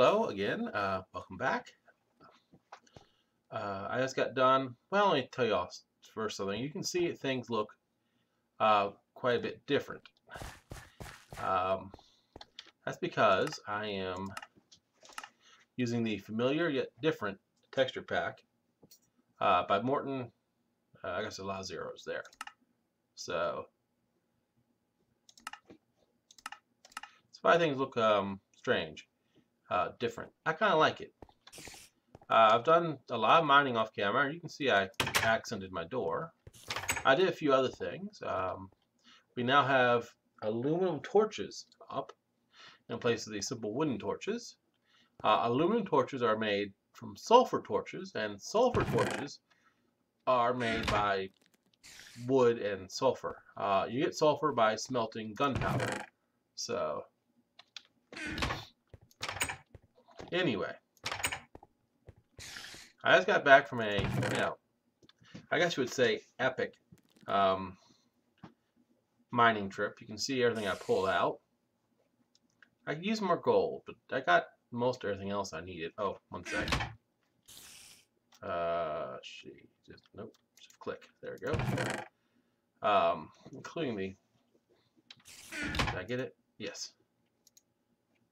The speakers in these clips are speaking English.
Hello again. Welcome back. I just got done. Well, let me tell you all first something. You can see things look quite a bit different. Um, that's because I am using the familiar yet different texture pack by Morton. I guess a lot of zeros there. So that's why things look strange, different. I kind of like it. I've done a lot of mining off camera. You can see I accented my door. I did a few other things. We now have aluminum torches up in place of these simple wooden torches. Aluminum torches are made from sulfur torches, and sulfur torches are made by wood and sulfur. You get sulfur by smelting gunpowder. So, anyway. I just got back from a, I guess you would say epic mining trip. You can see everything I pulled out. I could use more gold, but I got most everything else I needed. Oh, one second. Nope, just click. There we go. Including the, did I get it? Yes.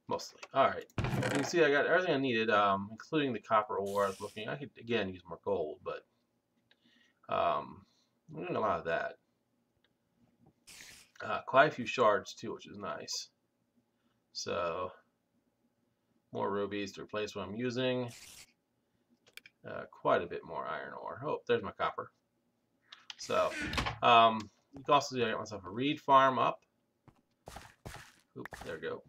Mostly. Alright. You can see I got everything I needed, including the copper ore. I was looking. I could, again, use more gold, but I'm doing a lot of that. Quite a few shards, too, which is nice. So, more rubies to replace what I'm using. Quite a bit more iron ore. Oh, there's my copper. So, you can also see I got myself a reed farm up. Oop, there we go.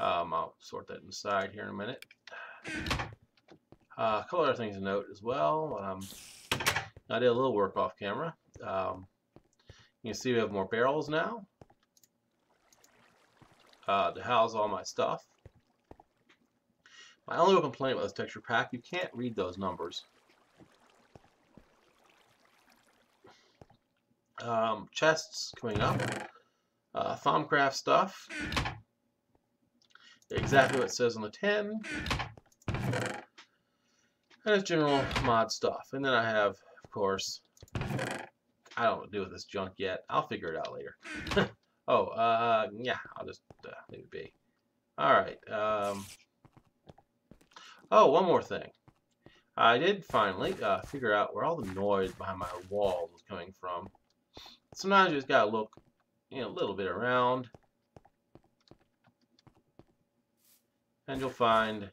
I'll sort that inside here in a minute. A couple other things to note as well. I did a little work off camera. You can see we have more barrels now to house all my stuff. My only real complaint about this texture pack, you can't read those numbers. Chests coming up. Thaumcraft stuff. Exactly what it says on the tin. And it's general mod stuff. And then I have, of course, I don't know what to do with this junk yet. I'll figure it out later. Yeah, I'll just leave it be. Alright. One more thing. I did finally figure out where all the noise behind my walls was coming from. Sometimes you just gotta look, a little bit around. And you'll find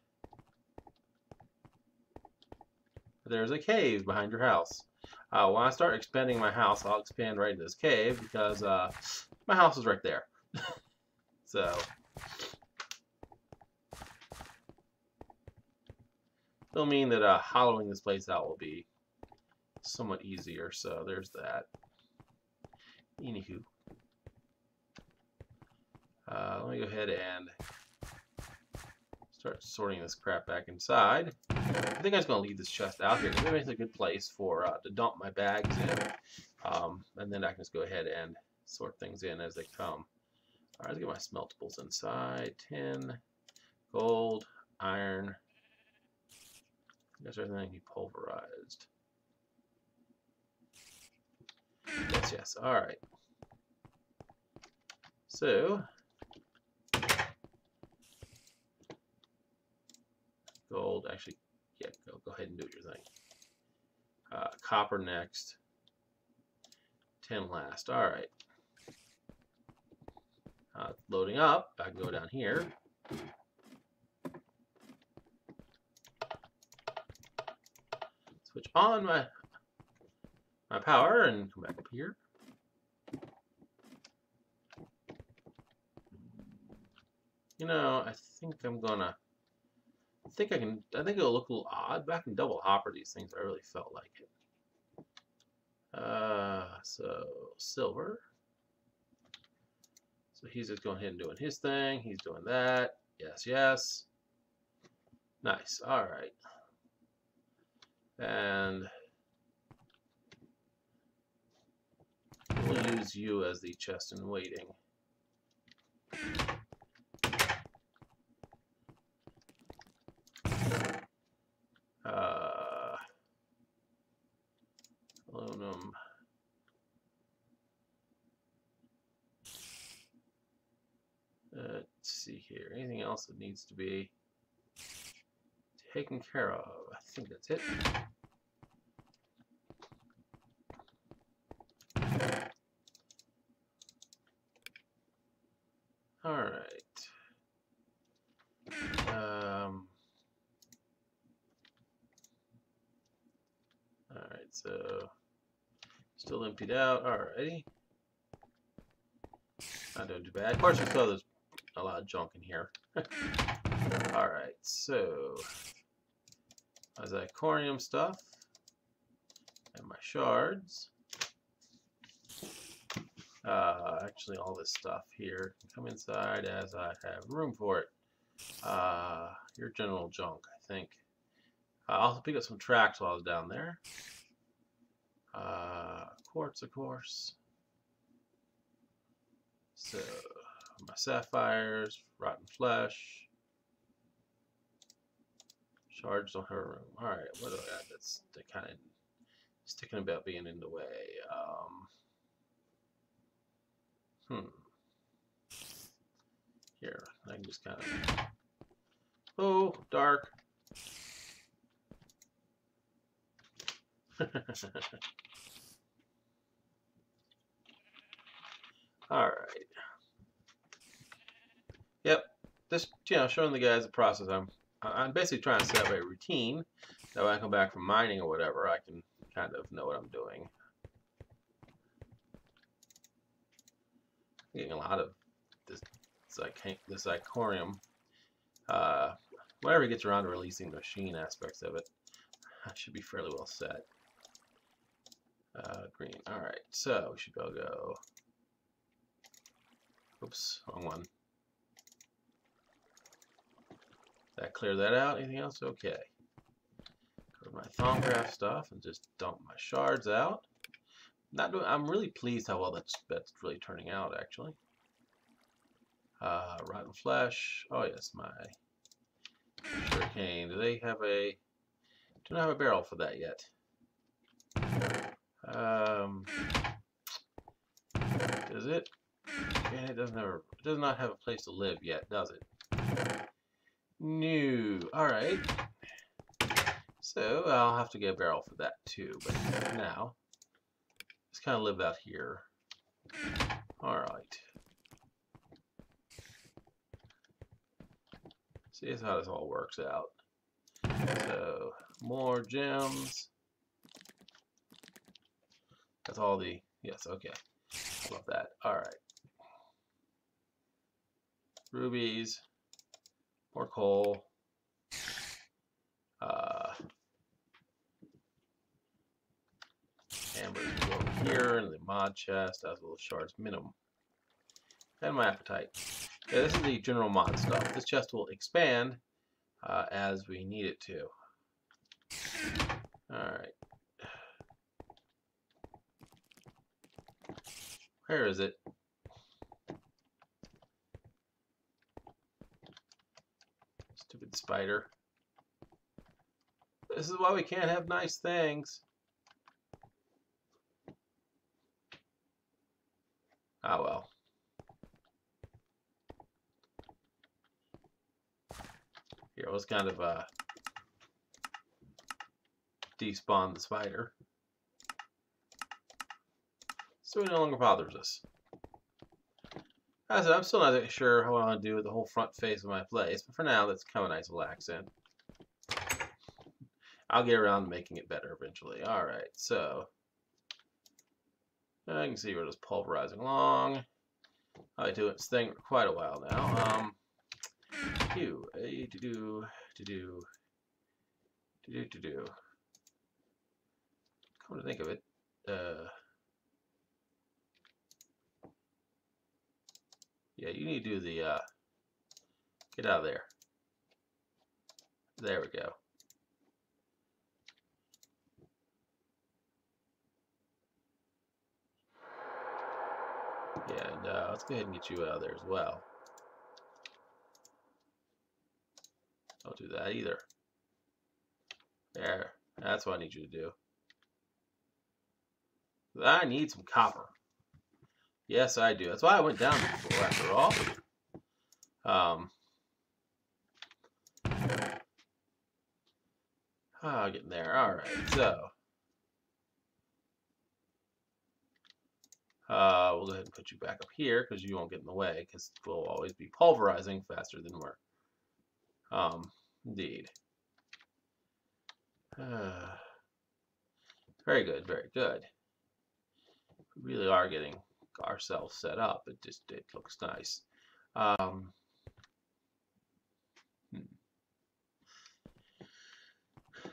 there's a cave behind your house. When I start expanding my house, I'll expand right into this cave because my house is right there. So, it'll mean that hollowing this place out will be somewhat easier. So there's that. Anywho, let me go ahead and start sorting this crap back inside. I think I'm just going to leave this chest out here because it makes a good place for to dump my bags in. And then I can just go ahead and sort things in as they come. Alright, let's get my smeltables inside. Tin, gold, iron. I guess everything can be pulverized. Yes. Alright. So, gold, actually, yeah, go ahead and do your thing. Copper next. Tin last. Alright. Loading up. I can go down here. Switch on my power and come back up here. I think I'm gonna. I think it'll look a little odd, but I can double hopper these things. I really felt like it. So silver. So he's just going ahead and doing his thing. He's doing that. Yes. Nice. All right. And we'll use you as the chest in waiting. Aluminum. Let's see here. Anything else that needs to be taken care of? I think that's it. All right. All right. So still emptied out. Alrighty. Not doing too bad. Of course, there's a lot of junk in here. Alright, so my zirconium stuff and my shards. Actually, all this stuff here can come inside as I have room for it. Your general junk, I think. I also picked up some tracks while I was down there. Quartz, of course. So, my sapphires, rotten flesh, shards don't have room. Alright, what do I got that's kind of sticking about being in the way? Here, I can just kind of... Oh, dark. Alright. Yep, just showing the guys the process. I'm basically trying to set up a routine that when I come back from mining or whatever, I can kind of know what I'm doing. I'm getting a lot of this zirconium. Whenever it gets around to releasing the machine aspects of it, I should be fairly well set. Green. All right, so we should be able to go. Oops, wrong one. That clear that out? Anything else? Okay. Go to my Thomgraph stuff and just dump my shards out. I'm really pleased how well that's really turning out, actually. Rotten flesh. Oh yes, my sugarcane. Do they have a? Do not have a barrel for that yet. Does it? And it does not have a place to live yet, does it? No. All right. So I'll have to get a barrel for that too. But now, let's kind of live out here. All right. See how this all works out. So more gems. That's all the, yes, okay. Love that. All right. Rubies. More coal. Ambers will go over here in the mod chest as well as shards minimum. And my appetite. Yeah, this is the general mod stuff. This chest will expand as we need it to. Alright. Where is it? Stupid spider. This is why we can't have nice things. Ah, well. Here, let's kind of despawn the spider. So it no longer bothers us. As I said, I'm still not sure how I want to do with the whole front face of my place, but for now, that's kind of a nice little accent. I'll get around to making it better eventually. Alright, so I can see we're just pulverizing along. I've been doing this thing for quite a while now. Come to think of it, yeah, you need to do the, get out of there. There we go. Yeah, and let's go ahead and get you out of there as well. do that either. There. That's what I need you to do. I need some copper. Yes, I do. That's why I went down before, after all. Getting there. Alright, so. We'll go ahead and put you back up here because you won't get in the way because we'll always be pulverizing faster than we're. Indeed. Very good, very good. We really are getting ourselves set up. It looks nice.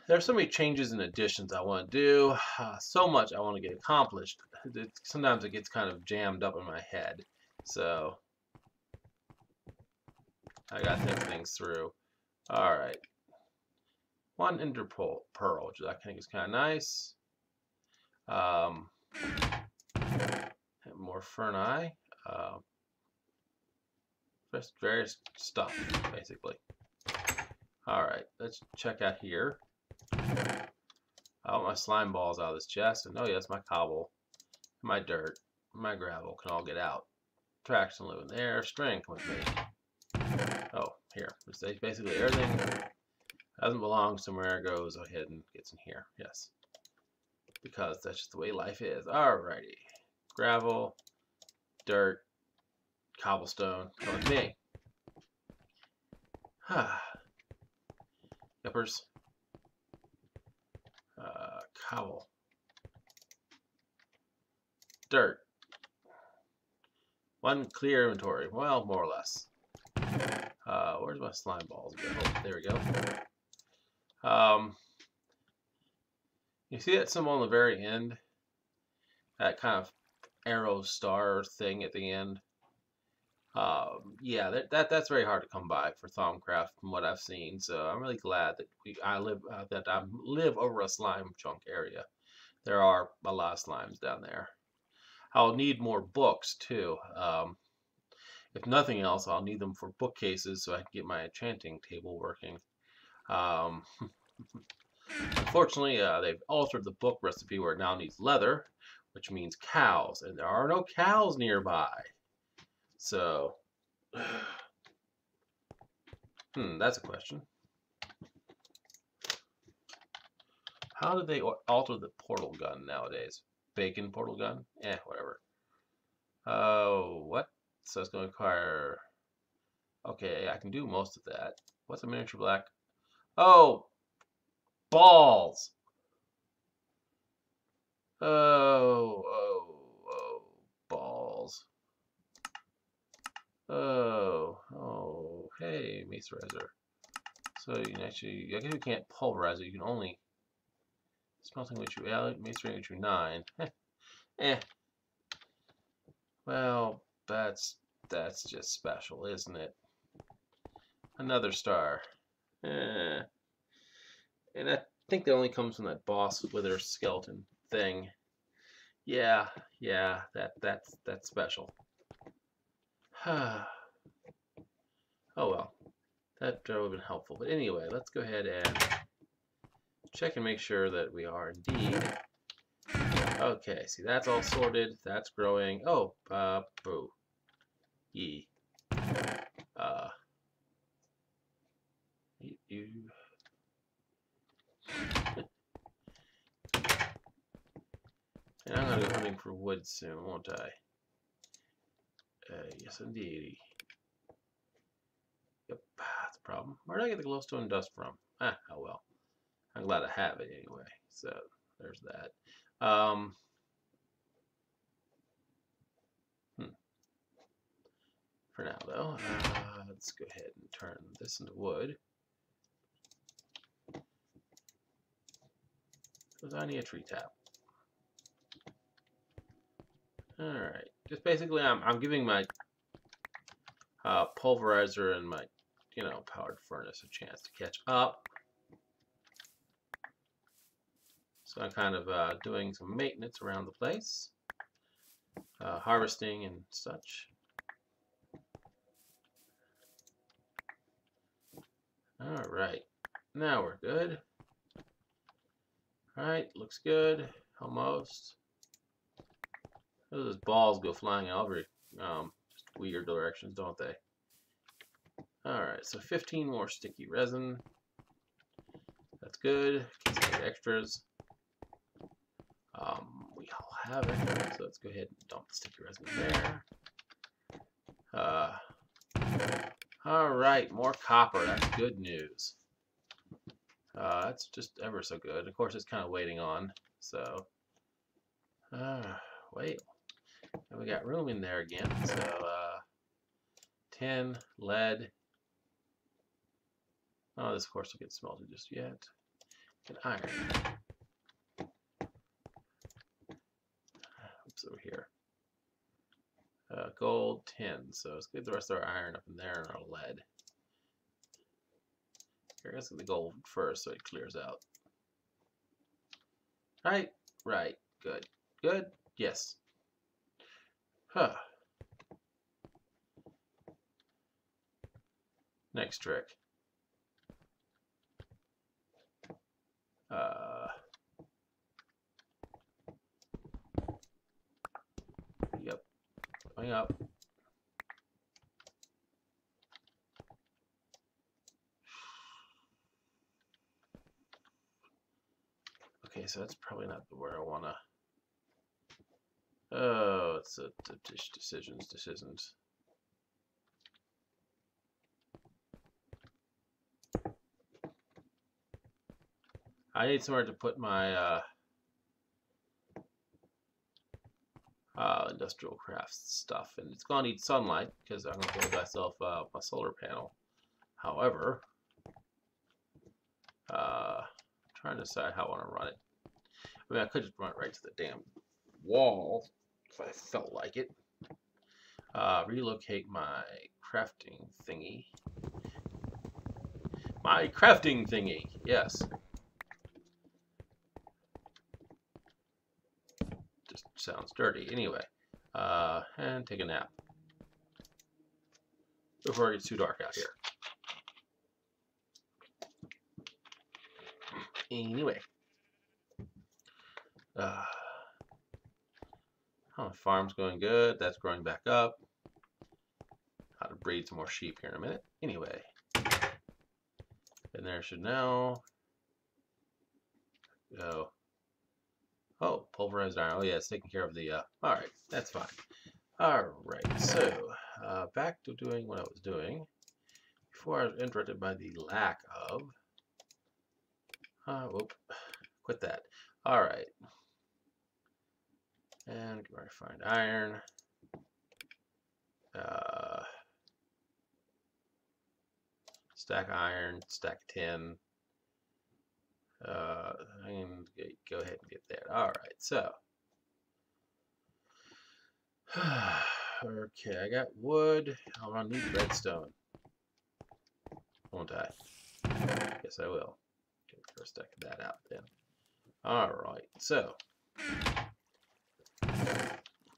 There's so many changes and additions I want to do. So much I want to get accomplished. Sometimes it gets kind of jammed up in my head. So I got to think things through. All right. One ender pearl, which I think is kind of nice. More ferni. Just various stuff, basically. All right, let's check out here. I want my slime balls out of this chest, and oh yes, my cobble, my dirt, my gravel can all get out. Traction live in there. String, come with me. Oh, here. Basically everything doesn't belong somewhere goes ahead and gets in here. Yes, because that's just the way life is. Alrighty, gravel, dirt, cobblestone, come with me. Yuppers. Cobble. Dirt. One clear inventory. Well, more or less. Where's my slime balls go? Oh, there we go. You see that symbol on the very end? That kind of arrow star thing at the end? Yeah, that's very hard to come by for Thaumcraft from what I've seen. So I'm really glad that I live over a slime chunk area. There are a lot of slimes down there. I'll need more books too. If nothing else, I'll need them for bookcases so I can get my enchanting table working. Unfortunately, they've altered the book recipe where it now needs leather, which means cows, and there are no cows nearby. So, that's a question. How did they alter the portal gun nowadays? Bacon portal gun? Whatever. Oh, what? So it's going to require... Okay, I can do most of that. What's a miniature black? Oh! Balls! Oh, balls. Oh, hey, Macerizer. So you can actually, I guess you can't pulverize it. You can only smelting which you macerating which you 9. Well, that's just special, isn't it? Another star. And I think that only comes from that boss wither skeleton thing. Yeah, that's special. Oh well, that would have been helpful. But anyway, let's go ahead and check and make sure that we are indeed. Okay, see, that's all sorted. That's growing. Oh, boo. Yee. You. And I'm gonna go hunting for wood soon, won't I? Yes, indeed. Yep, that's a problem. Where did I get the glowstone dust from? Oh well. I'm glad I have it anyway. So there's that. For now, though, let's go ahead and turn this into wood. Because I need a tree tap. Alright. Just basically, I'm giving my pulverizer and my, powered furnace a chance to catch up. So I'm kind of doing some maintenance around the place. Harvesting and such. All right, now we're good. All right, looks good, almost. Those balls go flying in all very just weird directions, don't they? All right, so 15 more sticky resin. That's good. In case I get extras. We all have it, so let's go ahead and dump the sticky resin there. All right, more copper. That's good news. That's just ever so good. Of course, it's kind of waiting on. So, wait. And we got room in there again. So, tin, lead. Oh, this of course will get smelted just yet. And iron. Oops, over here. Gold, tin. So let's get the rest of our iron up in there and our lead. Here, let's get the gold first so it clears out. Right, right, good, good, yes. Huh. Next trick. Yep, going up. Okay, so that's probably not where I wanna. Oh, it's a decisions. I need somewhere to put my industrial crafts stuff, and it's gonna need sunlight because I'm gonna build myself my solar panel. However, trying to decide how I want to run it. I mean, I could just run it right to the damn wall if I felt like it. Relocate my crafting thingy. My crafting thingy, yes. Just sounds dirty. Anyway, and take a nap before it gets too dark out here. Anyway, oh, my farm's going good. That's growing back up. How to breed some more sheep here in a minute. Anyway, and there should now go. Oh, pulverized iron. Oh yeah, it's taking care of the. All right, that's fine. All right, so back to doing what I was doing before I was interrupted by the lack of. Whoop, quit that. All right, and refined iron. Stack iron, stack tin. And go ahead and get there. All right, so. Okay, I got wood. I'll need redstone. Won't I? Yes, I will. Get the first stack of that out then. All right, so.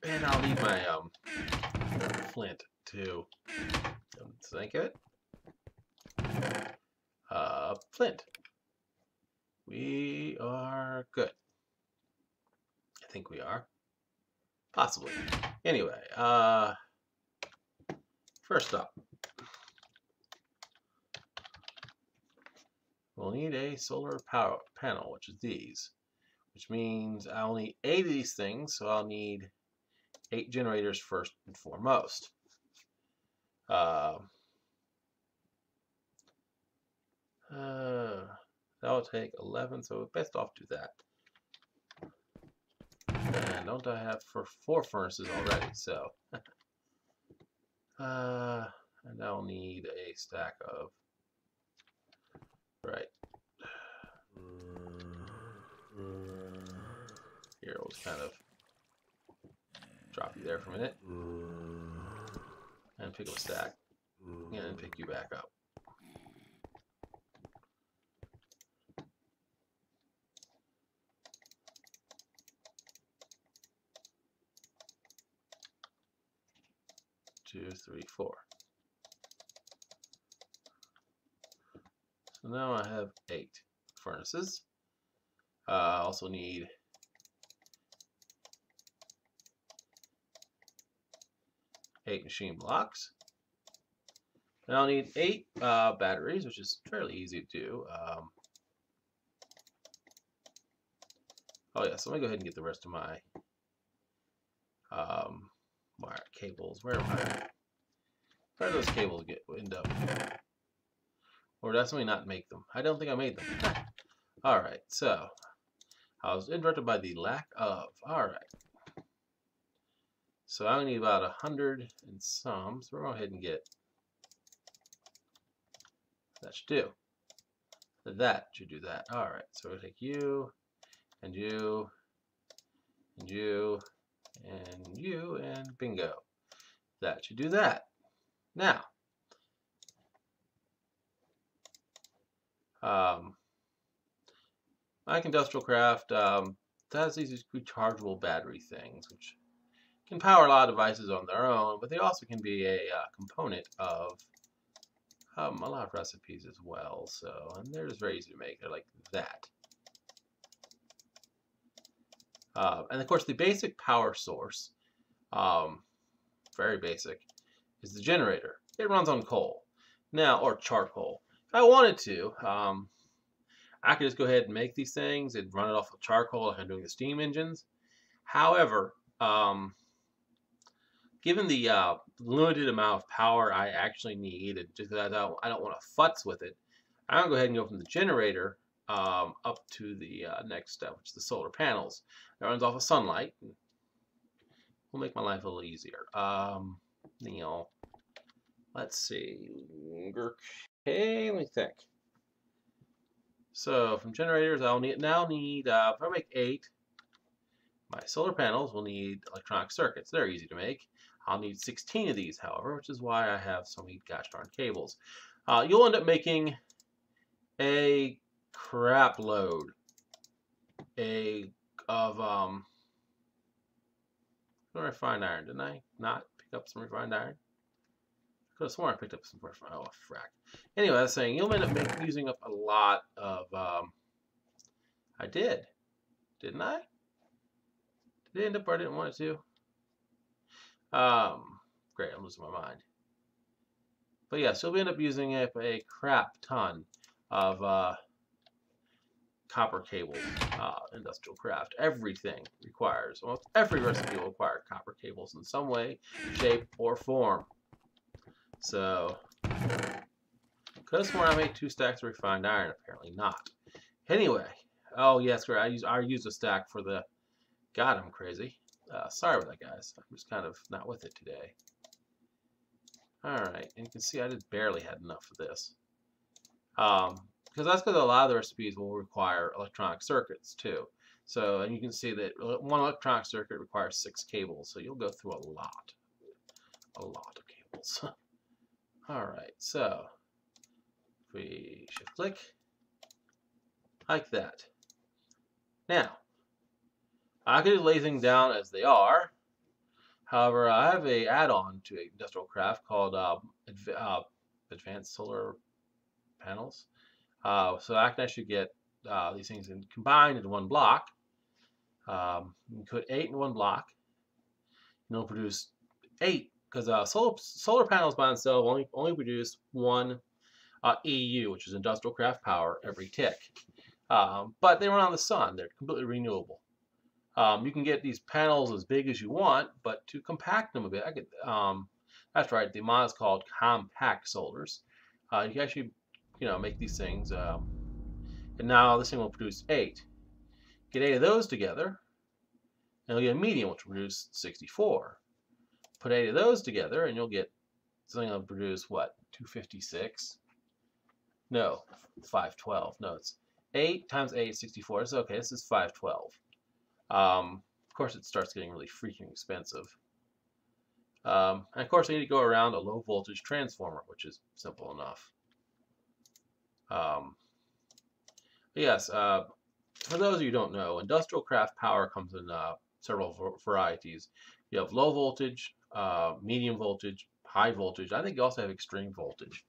And I'll need my flint too. Think of it. Flint. We are good. I think we are. Possibly. Anyway, first up, we'll need a solar power panel, which is these, which means I'll need 8 of these things, so I'll need 8 generators first and foremost. That'll take 11, so best off do that. And don't I have 4 furnaces already, so. And I'll need a stack of. Right. Here, we'll just kind of drop you there for a minute. And pick up a stack. And then pick you back up. Two, three, 4. So now I have 8 furnaces. I also need 8 machine blocks. And I'll need 8 batteries, which is fairly easy to do. Oh yeah, so let me go ahead and get the rest of my wire cables. Where do those cables end up? Or did I simply not make them? I don't think I made them. Alright, so I was interrupted by the lack of. Alright. So I only need about 100 and some. So we're going to go ahead and get. That should do. That should do that. Alright, so we'll take you, and you, and you, and you, and bingo. That should do that. Now, like Industrial Craft has these rechargeable battery things, which can power a lot of devices on their own, but they also can be a component of a lot of recipes as well. So, and they're just very easy to make. They're like that. And of course, the basic power source, very basic, is the generator. It runs on coal, now, or charcoal. If I wanted to, I could just go ahead and make these things and run it off of charcoal like I'm doing the steam engines. However, given the limited amount of power I actually need, and just because I don't want to futz with it, I'm going to go ahead and go from the generator up to the next step, which is the solar panels. It runs off of sunlight. Will make my life a little easier. You know, let's see. Okay, let me think. So from generators, I'll now need if I make 8, my solar panels will need electronic circuits. They're easy to make. I'll need 16 of these, however, which is why I have so many gosh darn cables. You'll end up making a crap load of refined iron. Didn't I not pick up some refined iron? I could have sworn I picked up some refined. Oh, frack. Anyway, I was saying you'll end up using up a lot of. I did, didn't I? Did it end up where I didn't want it to? Great, I'm losing my mind. But yeah, so we end up using up a crap ton of copper cables. Industrial Craft. Everything requires, almost every recipe will require copper cables in some way, shape, or form. So, could have sworn I made 2 stacks of refined iron. Apparently not. Anyway, oh yes, I used a stack for the. God, I'm crazy. Sorry about that, guys. I'm just kind of not with it today. Alright, and you can see I just barely had enough of this. Because that's because a lot of the recipes will require electronic circuits, too. So, and you can see that one electronic circuit requires 6 cables, so you'll go through a lot of cables. Alright, so, if we shift-click, like that. Now, I could lay things down as they are. However, I have an add-on to Industrial Craft called Advanced Solar Panels. So I can actually get these things combined into one block. You can put 8 in one block, and it'll produce 8 because solar panels by themselves only produce 1 EU, which is Industrial Craft power, every tick. But they run on the sun; they're completely renewable. You can get these panels as big as you want, but to compact them a bit, that's right. The mod is called compact solars. You can actually, make these things. And now this thing will produce 8. Get 8 of those together, and you'll get a medium, which will produce 64. Put 8 of those together, and you'll get something that'll produce what? 256? No, 512. No, it's 8 times 8, 64. It's okay. This is 512. Of course, it starts getting really freaking expensive. And of course, I need to go around a low voltage transformer, which is simple enough. Yes, for those of you who don't know, Industrial Craft power comes in several varieties. You have low voltage, medium voltage, high voltage. I think you also have extreme voltage.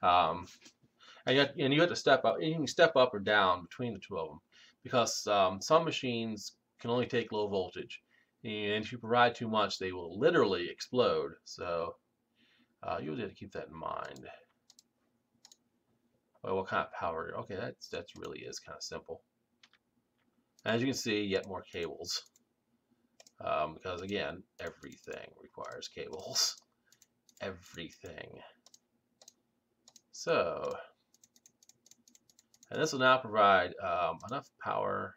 And And you have to step up. You can step up or down between the two of them because some machines can only take low voltage, and if you provide too much, they will literally explode. So you'll have to keep that in mind. Well, what kind of power? Okay, that really is kind of simple. As you can see, yet more cables. Because again, everything requires cables. Everything. So, and this will now provide enough power.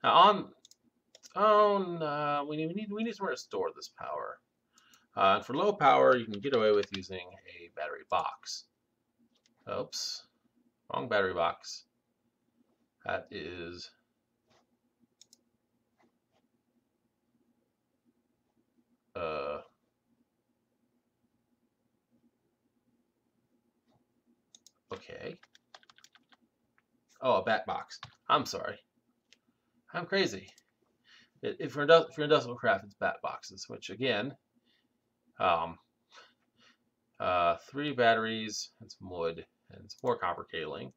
Now we need somewhere to store this power. And for low power, you can get away with using a battery box. Oops, wrong battery box. That is okay. Oh, a bat box. I'm sorry. I'm crazy. If for industrial craft, it's bat boxes, which again, 3 batteries and some wood and some more copper cabling.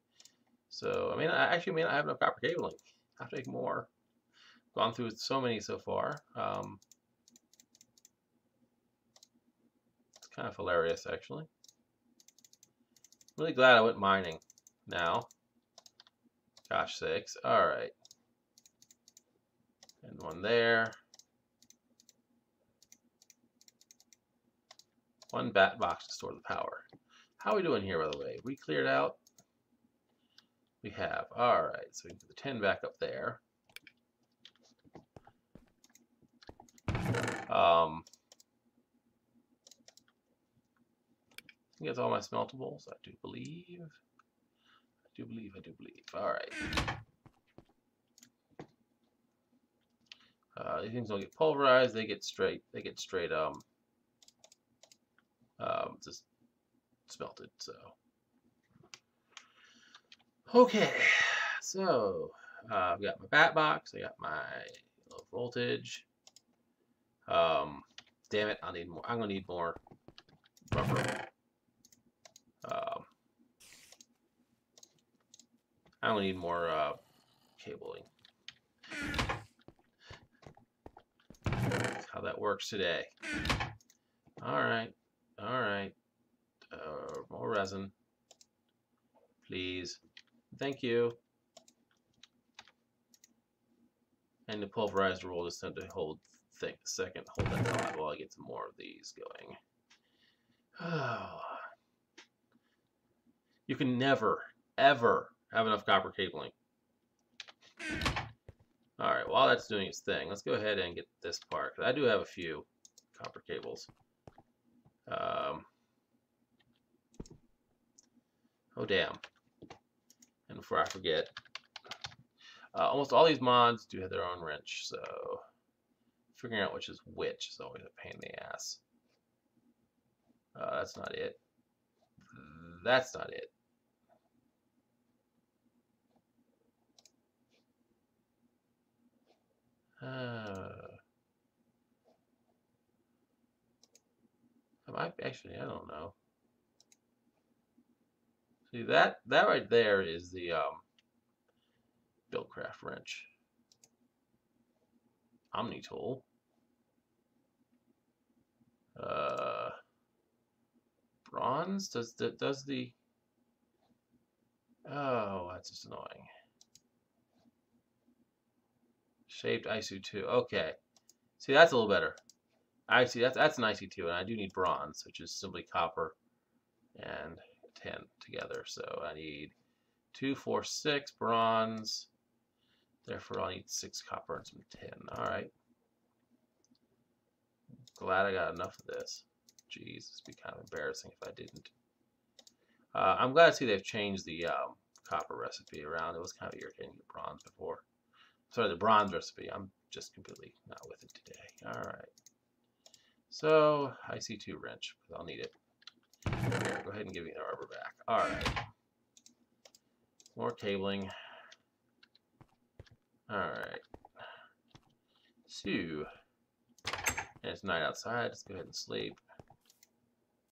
So I actually may not have enough copper cabling. I have to make more. Gone through so many so far. It's kind of hilarious, actually. Really glad I went mining now. Gosh sakes. All right. And one there. One bat box to store the power. How are we doing here, by the way? We cleared out? We have. All right. So we can put the 10 back up there. I think that's all my smeltables. I do believe. All right. These things don't get pulverized. They get straight. Just smelted. So. Okay. So I've got my bat box. I got my low voltage. Damn it! I need more. I'm gonna need more rubber. I'm gonna need more cabling. That's how that works today. All right. More resin, please. Thank you. And the pulverized roll just have to hold a second. Hold that thought while I get some more of these going. Oh. You can never, ever have enough copper cabling. All right, while that's doing its thing, let's go ahead and get this part. I do have a few copper cables. Oh, damn. And before I forget, almost all these mods do have their own wrench, so figuring out which is always a pain in the ass. That's not it. That's not it. I don't know. See, that right there is the Buildcraft wrench. Omni tool. Bronze does the oh, that's just annoying. Shaped IC2. Okay. See, that's a little better. I see that's an IC2, and I do need bronze, which is simply copper and 10 together. So I need 2, 4, 6 bronze. Therefore, I'll need 6 copper and some tin. All right. Glad I got enough of this. Jeez, this would be kind of embarrassing if I didn't. I'm glad to see they've changed the copper recipe around. It was kind of irritating the bronze before. Sorry, the bronze recipe. I'm just completely not with it today. All right. So, IC2 wrench, because I'll need it. Here, go ahead and give me the rubber back. All right. More cabling. All right. So, and it's night outside. Let's go ahead and sleep.